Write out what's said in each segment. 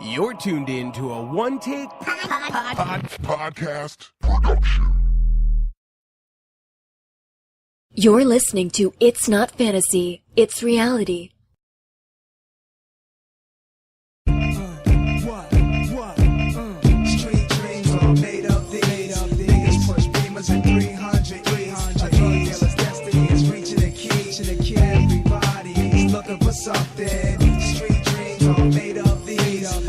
You're tuned in to a one-take podcast production. You're listening to It's Not Fantasy, It's Reality. Street dreams are made up these. Niggas push beamers at 300 E's. A drug dealer's destiny is reaching a key. Everybody's looking for something. Street dreams are made up these.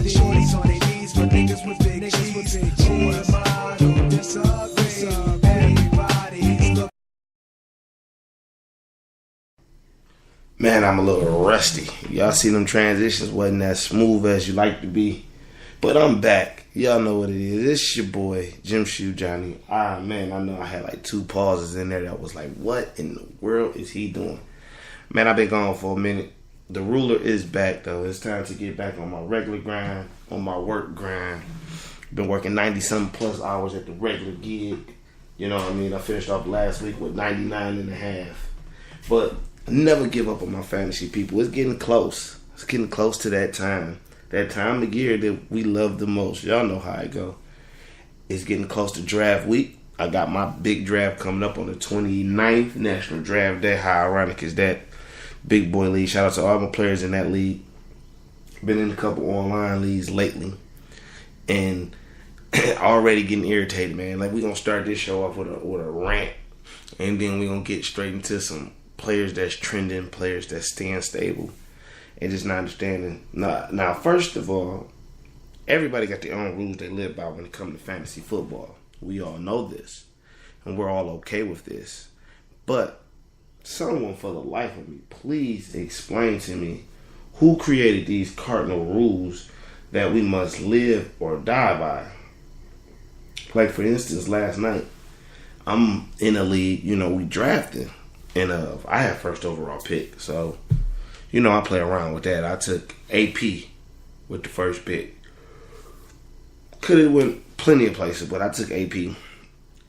Shorties on their knees, but niggas with big G's. Who am I to disagree? Everybody's looking. Man, I'm a little rusty. Y'all see them transitions wasn't as smooth as you like to be. But I'm back. Y'all know what it is. It's your boy, Jim Shoe Johnny. Man, I know I had like 2 pauses in there that was like, what in the world is he doing? Man, I've been gone for a minute. The ruler is back, though. It's time to get back on my regular grind, on my work grind. Been working 90-something plus hours at the regular gig. You know what I mean? I finished off last week with 99 and a half. But never give up on my fantasy, people. It's getting close. It's getting close to that time. That time of year that we love the most. Y'all know how it go. It's getting close to draft week. I got my big draft coming up on the 29th, National Draft Day. How ironic is that? Big boy league. Shout out to all my players in that league. Been in a couple online leagues lately. And already getting irritated, man. Like, we're going to start this show off with a rant. And then we're going to get straight into some players that's trending, players that's staying stable. And just not understanding. Now, first of all, everybody got their own rules they live by when it comes to fantasy football. We all know this. And we're all okay with this. But someone, for the life of me, please explain to me who created these cardinal rules that we must live or die by. Like, for instance, last night, I'm in a league, we drafted. And I had first overall pick. So, I play around with that. I took AP with the first pick. Could have went plenty of places, but I took AP.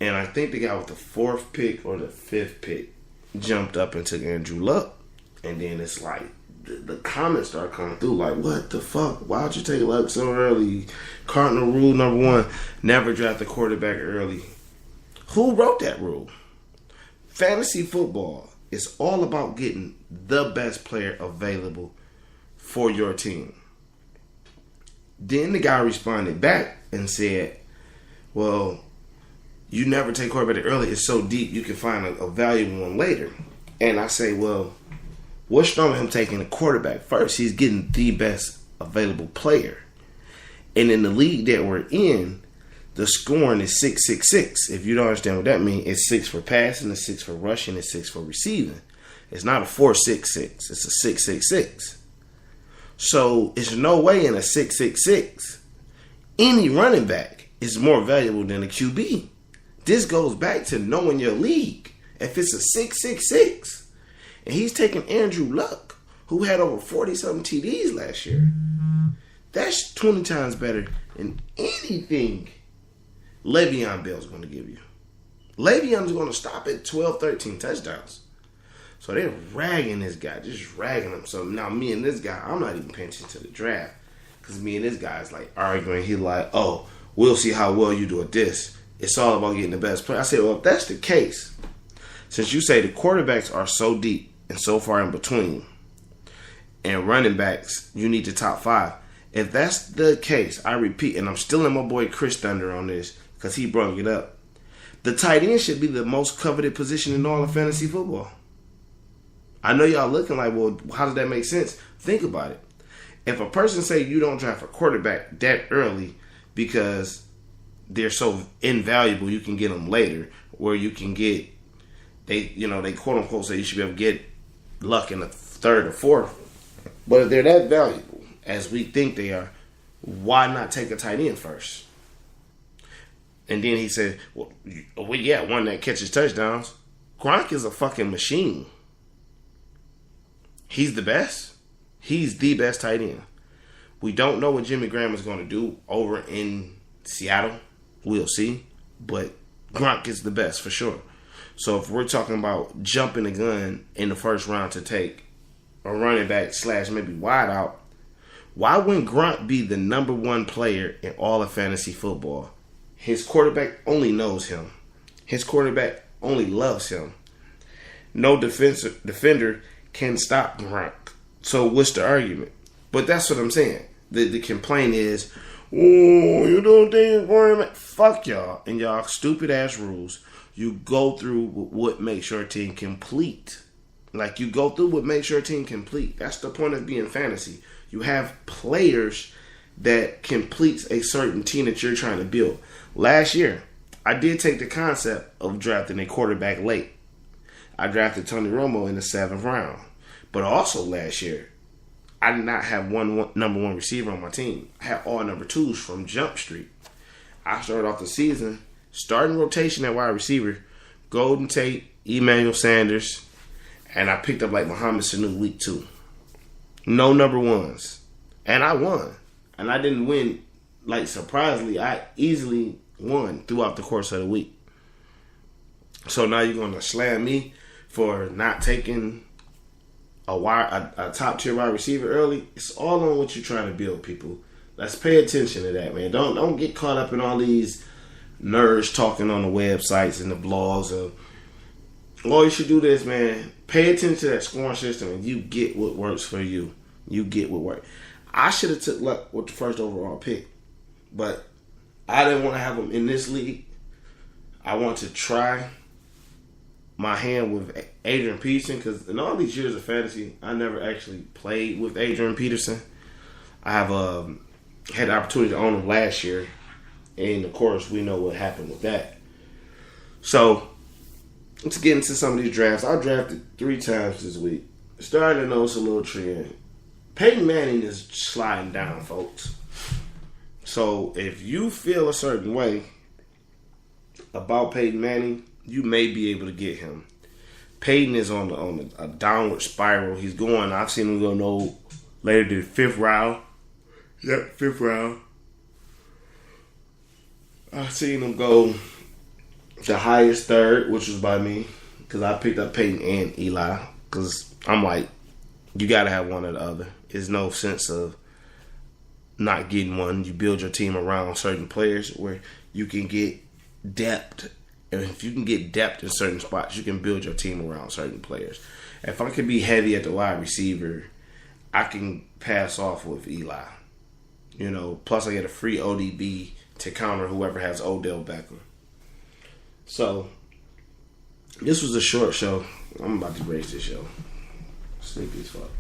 And I think the guy with the 4th pick or the 5th pick jumped up and took Andrew Luck. And then it's like, the comments start coming through like, what the fuck? Why'd you take Luck so early? Cardinal rule number 1, never draft a quarterback early. Who wrote that rule? Fantasy football is all about getting the best player available for your team. Then the guy responded back and said, well, you never take quarterback early. It's so deep you can find a valuable one later. And I say, well, what's wrong with him taking the quarterback first? He's getting the best available player. And in the league that we're in, the scoring is 6-6-6. If you don't understand what that means, it's 6 for passing, it's 6 for rushing, it's 6 for receiving. It's not a 4-6-6. It's a 6-6-6. So it's no way in a 6-6-6 any running back is more valuable than a QB. This goes back to knowing your league. If it's a 6-6-6 and he's taking Andrew Luck, who had over 40-something TDs last year, that's 20 times better than anything Le'Veon Bell's going to give you. Le'Veon's going to stop at 12, 13 touchdowns. So they're ragging this guy, just ragging him. So now me and this guy, I'm not even paying attention to the draft. Because me and this guy is like arguing. He's like, oh, we'll see how well you do at this. It's all about getting the best player. I said, well, if that's the case, since you say the quarterbacks are so deep and so far in between, and running backs, you need the top 5. If that's the case, I repeat, and I'm stealing my boy Chris Thunder on this, because he brought it up. The tight end should be the most coveted position in all of fantasy football. I know y'all looking like, well, how does that make sense? Think about it. If a person say you don't draft a quarterback that early because they're so invaluable, you can get them later, or you can get, they quote unquote say you should be able to get Luck in the 3rd or 4th. But if they're that valuable, as we think they are, why not take a tight end first? And then he said, well, yeah, one that catches touchdowns. Gronk is a fucking machine. He's the best. He's the best tight end. We don't know what Jimmy Graham is going to do over in Seattle. We'll see. But Gronk is the best for sure. So if we're talking about jumping the gun in the first round to take a running back / maybe wide out, Why wouldn't Gronk be the number one player in all of fantasy football? His quarterback only knows him. His quarterback only loves him. No defender can stop Gronk. So what's the argument? But that's what I'm saying. The complaint is, oh, you don't think quarterback? Fuck y'all and y'all stupid ass rules. You go through what makes your team complete. Like, you go through what makes your team complete. That's the point of being fantasy. You have players that completes a certain team that you're trying to build. Last year, I did take the concept of drafting a quarterback late. I drafted Tony Romo in the 7th round. But also last year, I did not have one number one receiver on my team. I had all number 2s from Jump Street. I started off the season starting rotation at wide receiver, Golden Tate, Emmanuel Sanders, and I picked up like Mohamed Sanu week 2. No number 1s. And I won. And I didn't win, like, surprisingly. I easily won throughout the course of the week. So now you're going to slam me for not taking a top-tier wide receiver early? It's all on what you're trying to build, people. Let's pay attention to that, man. Don't get caught up in all these nerds talking on the websites and the blogs. All you should do this, man. Pay attention to that scoring system, and you get what works for you. You get what works. I should have took Luck with the first overall pick, but I didn't want to have him in this league. I want to try my hand with Adrian Peterson, because in all these years of fantasy, I never actually played with Adrian Peterson. I have had the opportunity to own him last year, and of course, we know what happened with that. So, let's get into some of these drafts. I drafted 3 times this week. Starting to notice a little trend. Peyton Manning is sliding down, folks. So, if you feel a certain way about Peyton Manning, you may be able to get him. Peyton is on a downward spiral. He's going, I've seen him go no later than 5th round. Yep, 5th round. I've seen him go the highest 3rd, which was by me, because I picked up Peyton and Eli, because I'm like, you got to have one or the other. There's no sense of not getting one. You build your team around certain players where you can get depth. And if you can get depth in certain spots, you can build your team around certain players. If I can be heavy at the wide receiver, I can pass off with Eli. You know, plus I get a free ODB to counter whoever has Odell Beckham. So, this was a short show. I'm about to raise this show. Sleepy as fuck.